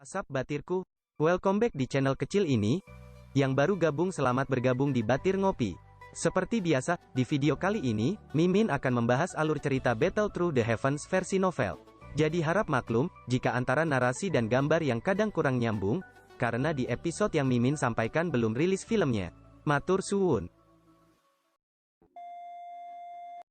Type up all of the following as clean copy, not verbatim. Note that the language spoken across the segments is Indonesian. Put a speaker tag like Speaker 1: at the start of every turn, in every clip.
Speaker 1: Asap batirku, welcome back di channel kecil ini. Yang baru gabung selamat bergabung di Batir Ngopi. Seperti biasa, di video kali ini, Mimin akan membahas alur cerita Battle Through the Heavens versi novel. Jadi harap maklum, jika antara narasi dan gambar yang kadang kurang nyambung, karena di episode yang Mimin sampaikan belum rilis filmnya. Matur suwun.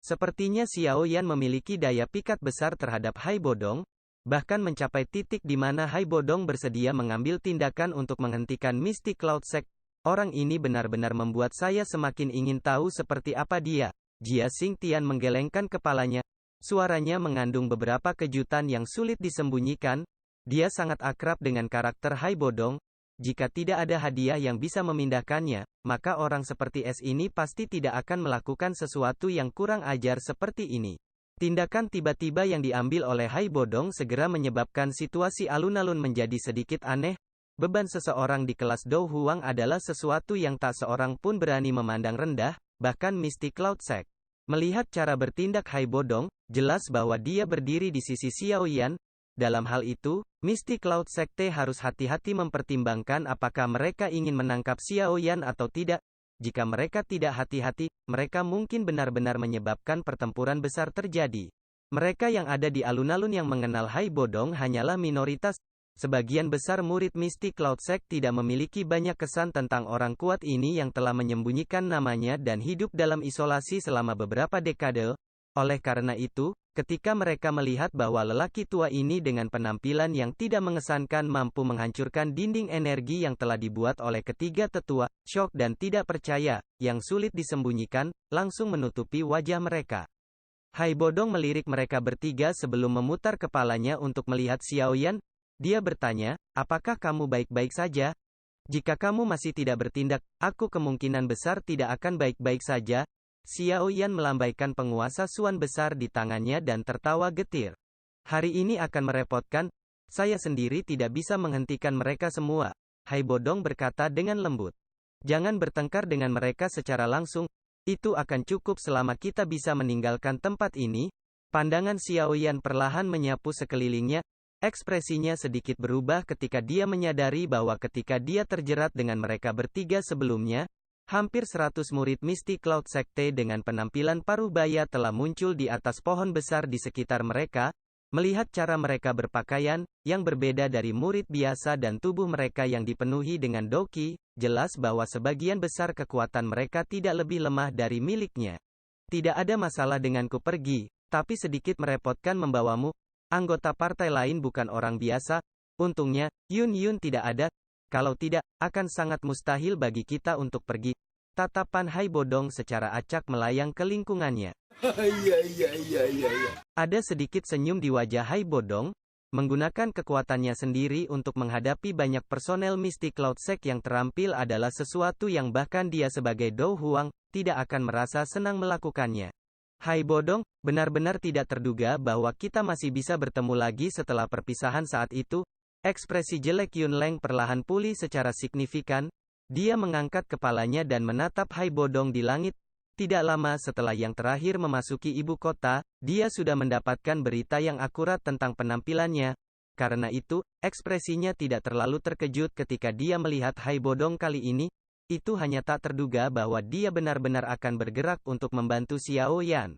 Speaker 1: Sepertinya Xiao Yan memiliki daya pikat besar terhadap Hai Bodong, bahkan mencapai titik di mana Hai Bodong bersedia mengambil tindakan untuk menghentikan Misty Cloud Sect. Orang ini benar-benar membuat saya semakin ingin tahu seperti apa dia. Jia Xingtian menggelengkan kepalanya. Suaranya mengandung beberapa kejutan yang sulit disembunyikan. Dia sangat akrab dengan karakter Hai Bodong. Jika tidak ada hadiah yang bisa memindahkannya, maka orang seperti S ini pasti tidak akan melakukan sesuatu yang kurang ajar seperti ini. Tindakan tiba-tiba yang diambil oleh Hai Bodong segera menyebabkan situasi alun-alun menjadi sedikit aneh. Beban seseorang di kelas Dou Huang adalah sesuatu yang tak seorang pun berani memandang rendah, bahkan Misty Cloud Sect. Melihat cara bertindak Hai Bodong, jelas bahwa dia berdiri di sisi Xiao Yan. Dalam hal itu, Misty Cloud Sekte harus hati-hati mempertimbangkan apakah mereka ingin menangkap Xiao Yan atau tidak. Jika mereka tidak hati-hati, mereka mungkin benar-benar menyebabkan pertempuran besar terjadi. Mereka yang ada di alun-alun yang mengenal Hai Bodong hanyalah minoritas. Sebagian besar murid Misty Cloud Sect tidak memiliki banyak kesan tentang orang kuat ini yang telah menyembunyikan namanya dan hidup dalam isolasi selama beberapa dekade. Oleh karena itu, ketika mereka melihat bahwa lelaki tua ini dengan penampilan yang tidak mengesankan mampu menghancurkan dinding energi yang telah dibuat oleh ketiga tetua, syok dan tidak percaya, yang sulit disembunyikan, langsung menutupi wajah mereka. Hai Bodong melirik mereka bertiga sebelum memutar kepalanya untuk melihat Xiao Yan. Dia bertanya, apakah kamu baik-baik saja? Jika kamu masih tidak bertindak, aku kemungkinan besar tidak akan baik-baik saja. Xiao Yan melambaikan penguasa Suan besar di tangannya dan tertawa getir. Hari ini akan merepotkan, saya sendiri tidak bisa menghentikan mereka semua. Hai Bodong berkata dengan lembut. Jangan bertengkar dengan mereka secara langsung, itu akan cukup selama kita bisa meninggalkan tempat ini. Pandangan Xiao Yan perlahan menyapu sekelilingnya, ekspresinya sedikit berubah ketika dia menyadari bahwa ketika dia terjerat dengan mereka bertiga sebelumnya, hampir 100 murid Misty Cloud Sekte dengan penampilan parubaya telah muncul di atas pohon besar di sekitar mereka. Melihat cara mereka berpakaian, yang berbeda dari murid biasa dan tubuh mereka yang dipenuhi dengan doki, jelas bahwa sebagian besar kekuatan mereka tidak lebih lemah dari miliknya. Tidak ada masalah denganku pergi, tapi sedikit merepotkan membawamu. Anggota partai lain bukan orang biasa. Untungnya, Yun tidak ada. Kalau tidak, akan sangat mustahil bagi kita untuk pergi. Tatapan Hai Bodong secara acak melayang ke lingkungannya. Ada sedikit senyum di wajah Hai Bodong. Menggunakan kekuatannya sendiri untuk menghadapi banyak personel Misty Cloud Sect yang terampil adalah sesuatu yang bahkan dia sebagai Dou Huang tidak akan merasa senang melakukannya. Hai Bodong, benar-benar tidak terduga bahwa kita masih bisa bertemu lagi setelah perpisahan saat itu. Ekspresi jelek Yun Leng perlahan pulih secara signifikan. Dia mengangkat kepalanya dan menatap Hai Bodong di langit. Tidak lama setelah yang terakhir memasuki ibu kota, dia sudah mendapatkan berita yang akurat tentang penampilannya. Karena itu, ekspresinya tidak terlalu terkejut ketika dia melihat Hai Bodong kali ini. Itu hanya tak terduga bahwa dia benar-benar akan bergerak untuk membantu Xiao Yan.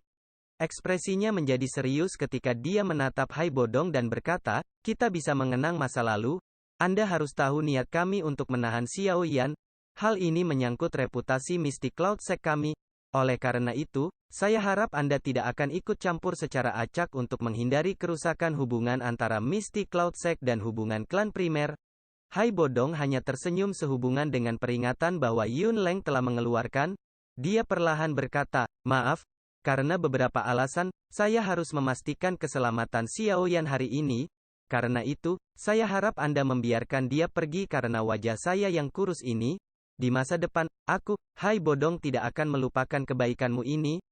Speaker 1: Ekspresinya menjadi serius ketika dia menatap Hai Bodong dan berkata, kita bisa mengenang masa lalu. Anda harus tahu niat kami untuk menahan Xiao Yan. Hal ini menyangkut reputasi Misty Cloud Sect kami. Oleh karena itu, saya harap Anda tidak akan ikut campur secara acak untuk menghindari kerusakan hubungan antara Misty Cloud Sect dan hubungan klan primer. Hai Bodong hanya tersenyum sehubungan dengan peringatan bahwa Yun Leng telah mengeluarkan. Dia perlahan berkata, maaf, karena beberapa alasan, saya harus memastikan keselamatan Xiao Yan hari ini. Karena itu, saya harap Anda membiarkan dia pergi karena wajah saya yang kurus ini. Di masa depan, aku, Hai Bodong tidak akan melupakan kebaikanmu ini.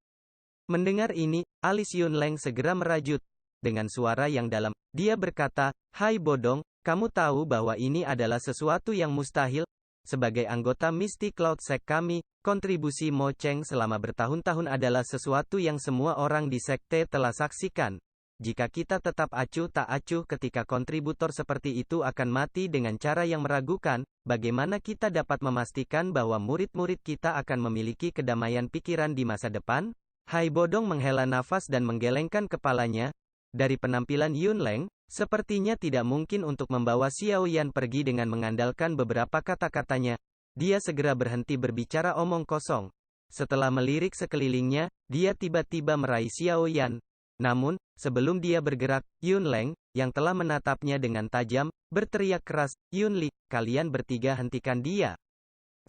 Speaker 1: Mendengar ini, alis Yun Leng segera merajut. Dengan suara yang dalam, dia berkata, Hai Bodong, kamu tahu bahwa ini adalah sesuatu yang mustahil. Sebagai anggota Misty Cloud Sect kami, kontribusi Mo Cheng selama bertahun-tahun adalah sesuatu yang semua orang di sekte telah saksikan. Jika kita tetap acuh tak acuh ketika kontributor seperti itu akan mati dengan cara yang meragukan, bagaimana kita dapat memastikan bahwa murid-murid kita akan memiliki kedamaian pikiran di masa depan? Hai Bodong menghela nafas dan menggelengkan kepalanya. Dari penampilan Yunleng, sepertinya tidak mungkin untuk membawa Xiao Yan pergi dengan mengandalkan beberapa kata-katanya. Dia segera berhenti berbicara omong kosong. Setelah melirik sekelilingnya, dia tiba-tiba meraih Xiao Yan. Namun, sebelum dia bergerak, Yunleng, yang telah menatapnya dengan tajam, berteriak keras, "Yunli, kalian bertiga hentikan dia."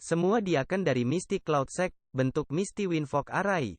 Speaker 1: Semua diakan dari Misty Cloud Sect, bentuk Misty Wind Fog Array.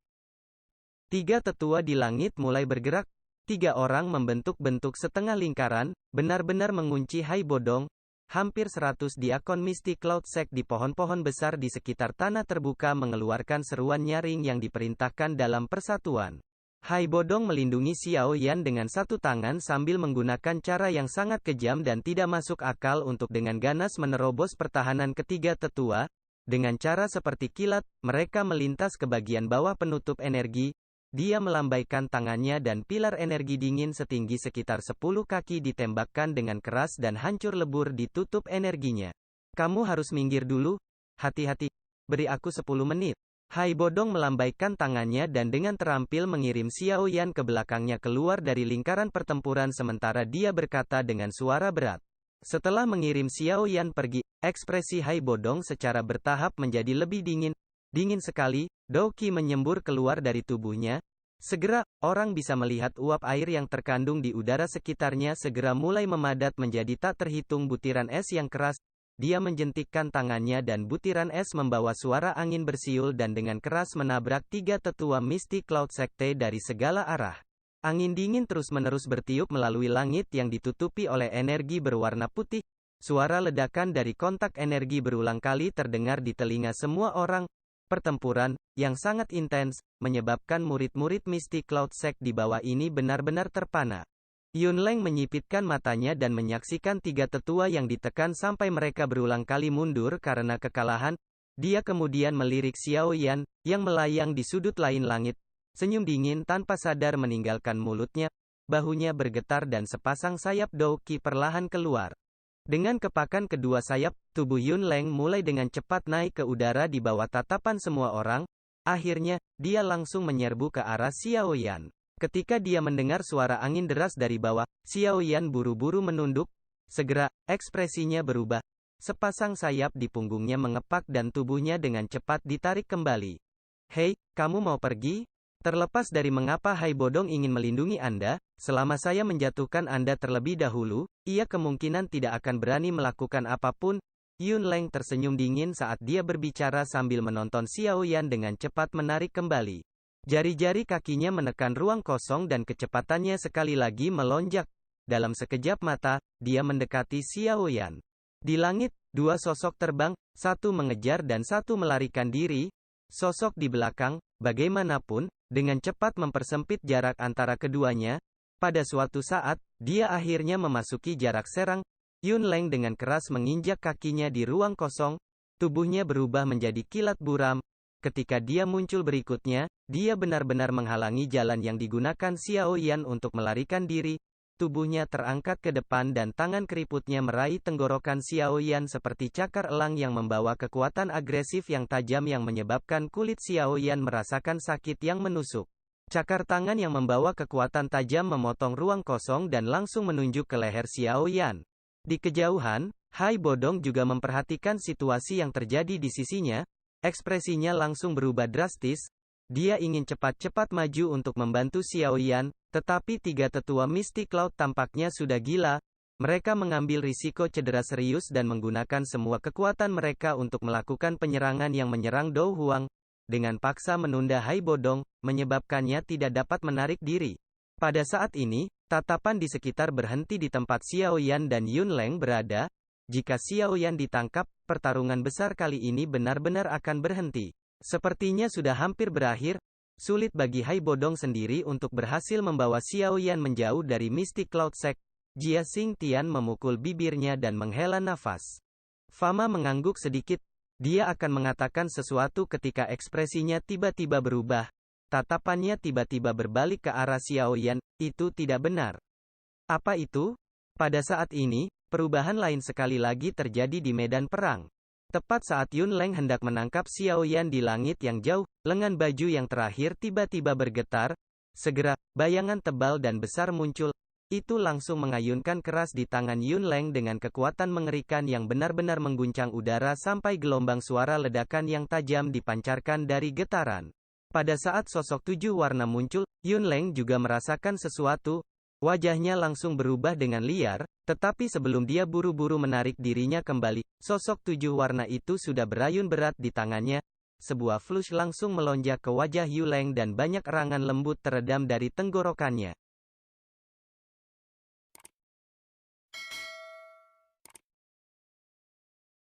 Speaker 1: Tiga tetua di langit mulai bergerak. Tiga orang membentuk bentuk setengah lingkaran, benar-benar mengunci Hai Bodong. Hampir 100 diakon Misty Cloud Sect di pohon-pohon besar di sekitar tanah terbuka mengeluarkan seruan nyaring yang diperintahkan dalam persatuan. Hai Bodong melindungi Xiao Yan dengan satu tangan sambil menggunakan cara yang sangat kejam dan tidak masuk akal untuk dengan ganas menerobos pertahanan ketiga tetua. Dengan cara seperti kilat, mereka melintas ke bagian bawah penutup energi. Dia melambaikan tangannya dan pilar energi dingin setinggi sekitar 10 kaki ditembakkan dengan keras dan hancur lebur ditutup energinya. Kamu harus minggir dulu. Hati-hati. Beri aku 10 menit. Hai Bodong melambaikan tangannya dan dengan terampil mengirim Xiao Yan ke belakangnya keluar dari lingkaran pertempuran sementara dia berkata dengan suara berat. Setelah mengirim Xiao Yan pergi, ekspresi Hai Bodong secara bertahap menjadi lebih dingin. Dingin sekali, Doki menyembur keluar dari tubuhnya. Segera, orang bisa melihat uap air yang terkandung di udara sekitarnya segera mulai memadat menjadi tak terhitung butiran es yang keras. Dia menjentikkan tangannya dan butiran es membawa suara angin bersiul dan dengan keras menabrak tiga tetua Misty Cloud Sekte dari segala arah. Angin dingin terus-menerus bertiup melalui langit yang ditutupi oleh energi berwarna putih. Suara ledakan dari kontak energi berulang kali terdengar di telinga semua orang. Pertempuran, yang sangat intens, menyebabkan murid-murid Misty Cloud Sect di bawah ini benar-benar terpana. Yunleng menyipitkan matanya dan menyaksikan tiga tetua yang ditekan sampai mereka berulang kali mundur karena kekalahan. Dia kemudian melirik Xiao Yan, yang melayang di sudut lain langit. Senyum dingin tanpa sadar meninggalkan mulutnya, bahunya bergetar dan sepasang sayap Doki perlahan keluar. Dengan kepakan kedua sayap, tubuh Yunleng mulai dengan cepat naik ke udara di bawah tatapan semua orang. Akhirnya, dia langsung menyerbu ke arah Xiao Yan. Ketika dia mendengar suara angin deras dari bawah, Xiao Yan buru-buru menunduk. Segera, ekspresinya berubah. Sepasang sayap di punggungnya mengepak dan tubuhnya dengan cepat ditarik kembali. "Hei, kamu mau pergi? Terlepas dari mengapa Hai Bodong ingin melindungi Anda, selama saya menjatuhkan Anda terlebih dahulu, ia kemungkinan tidak akan berani melakukan apapun." Yunleng tersenyum dingin saat dia berbicara sambil menonton Xiao Yan dengan cepat menarik kembali. Jari-jari kakinya menekan ruang kosong dan kecepatannya sekali lagi melonjak. Dalam sekejap mata, dia mendekati Xiao Yan. Di langit, dua sosok terbang, satu mengejar dan satu melarikan diri. Sosok di belakang, bagaimanapun, dengan cepat mempersempit jarak antara keduanya. Pada suatu saat, dia akhirnya memasuki jarak serang. Yunleng dengan keras menginjak kakinya di ruang kosong. Tubuhnya berubah menjadi kilat buram. Ketika dia muncul berikutnya, dia benar-benar menghalangi jalan yang digunakan Xiao Yan untuk melarikan diri. Tubuhnya terangkat ke depan dan tangan keriputnya meraih tenggorokan Xiao Yan seperti cakar elang yang membawa kekuatan agresif yang tajam yang menyebabkan kulit Xiao Yan merasakan sakit yang menusuk. Cakar tangan yang membawa kekuatan tajam memotong ruang kosong dan langsung menunjuk ke leher Xiao Yan. Di kejauhan, Hai Bodong juga memperhatikan situasi yang terjadi di sisinya. Ekspresinya langsung berubah drastis. Dia ingin cepat-cepat maju untuk membantu Xiao Yan, tetapi tiga tetua Misty Cloud tampaknya sudah gila. Mereka mengambil risiko cedera serius dan menggunakan semua kekuatan mereka untuk melakukan penyerangan yang menyerang Dou Huang. Dengan paksa menunda Hai Bodong, menyebabkannya tidak dapat menarik diri. Pada saat ini, tatapan di sekitar berhenti di tempat Xiao Yan dan Yunleng berada. Jika Xiao Yan ditangkap, pertarungan besar kali ini benar-benar akan berhenti. Sepertinya sudah hampir berakhir. Sulit bagi Hai Bodong sendiri untuk berhasil membawa Xiao Yan menjauh dari Misty Cloud Sect. Jia Xingtian memukul bibirnya dan menghela nafas. Fama mengangguk sedikit. Dia akan mengatakan sesuatu ketika ekspresinya tiba-tiba berubah. Tatapannya tiba-tiba berbalik ke arah Xiao Yan. Itu tidak benar. Apa itu? Pada saat ini, perubahan lain sekali lagi terjadi di medan perang. Tepat saat Yun Leng hendak menangkap Xiao Yan di langit yang jauh, lengan baju yang terakhir tiba-tiba bergetar. Segera, bayangan tebal dan besar muncul. Itu langsung mengayunkan keras di tangan Yun Leng dengan kekuatan mengerikan yang benar-benar mengguncang udara sampai gelombang suara ledakan yang tajam dipancarkan dari getaran. Pada saat sosok 7 warna muncul, Yun Leng juga merasakan sesuatu. Wajahnya langsung berubah dengan liar, tetapi sebelum dia buru-buru menarik dirinya kembali, sosok 7 warna itu sudah berayun berat di tangannya. Sebuah flush langsung melonjak ke wajah Yu Leng dan banyak erangan lembut teredam dari tenggorokannya.